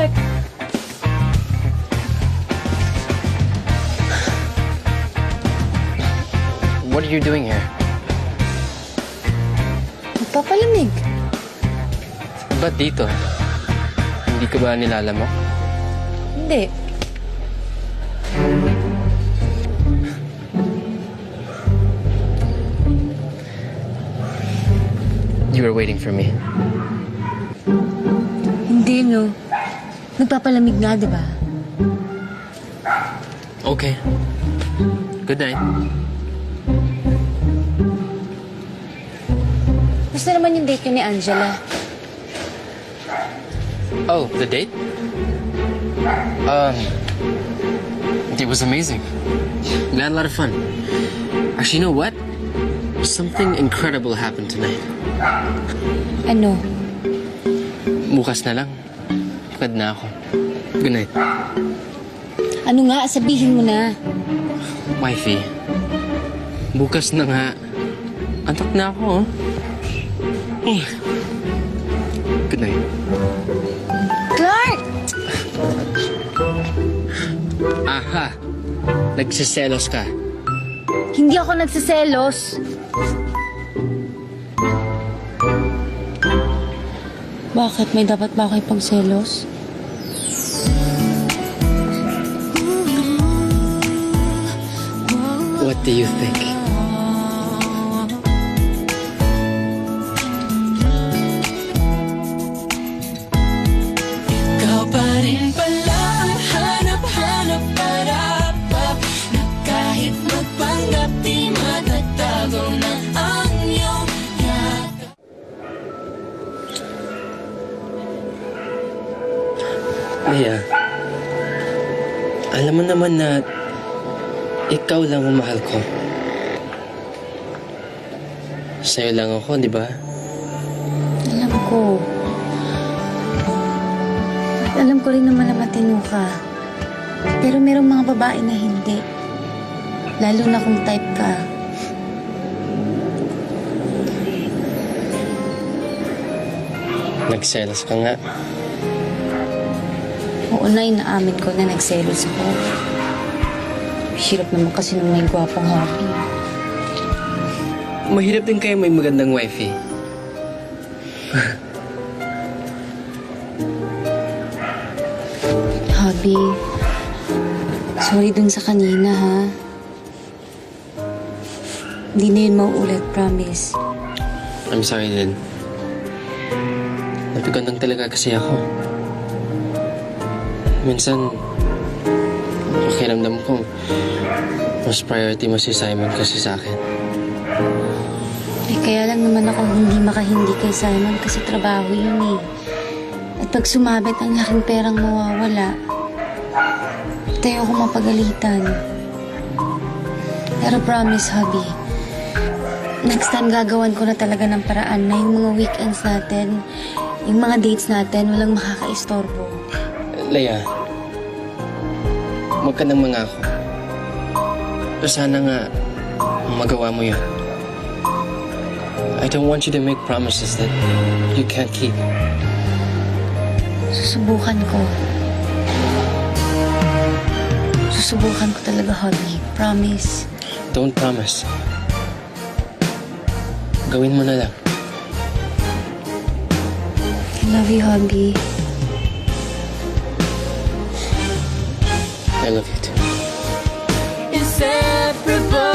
Clark. What are you doing here? Magpapalamig. Ba't dito? Hindi ka ba nilalamok? Hindi. You were waiting for me. Hindi, no. Nagpapalamig nga, di ba? Okay. Good night. Gusto naman yung date ko ni Angela. Oh, the date? It was amazing. We had a lot of fun. Actually, you know what? Something incredible happened tonight. Ano? Bukas na lang. Pagod na ako. Good night. Ano nga? Sabihin mo na. Wifey, bukas na nga. Antok na ako, oh. Good night. Clark! Aha! Nagsiselos ka. Hindi ako nagsiselos. Bakit? May dapat ba ako ipagselos? What do you think? Ikaw pa rin pala ang hanap-hanap para na kahit magpanggap di matatago na ang iyong yakap. Maya, alam mo naman na ikaw lang ang mahal ko. Sa'yo lang ako, di ba? Alam ko. At alam ko rin naman na matino ka. Pero merong mga babae na hindi. Lalo na kung type ka. Nagselos ka nga. Oo na, inaamin ko na nagselos ako. Hirap naman kasi nung may gwapong hobby. Mahirap din kayo may magandang wifey. Hobby, sorry dun sa kanina, ha? Hindi na yun mauulit, promise. I'm sorry din. Napigan lang talaga kasi ako. Minsan, pakiramdam ko, mas priority mo si Simon kasi sa akin. Eh, kaya lang naman ako hindi makahindi kay Simon kasi trabaho yun eh. At pag sumabit, ang laking perang mawawala. Tayo ako mapagalitan. Pero promise, hubby, next time gagawan ko na talaga ng paraan na yung mga weekends natin, yung mga dates natin, walang makakaistorbo. Leia, huwag ka nang mangako. Pero sana nga, magawa mo yun. I don't want you to make promises that you can't keep. Susubukan ko. Susubukan ko talaga, hubby. Promise. Don't promise. Gawin mo na lang. I love you, hubby. I love you too. Inseparable.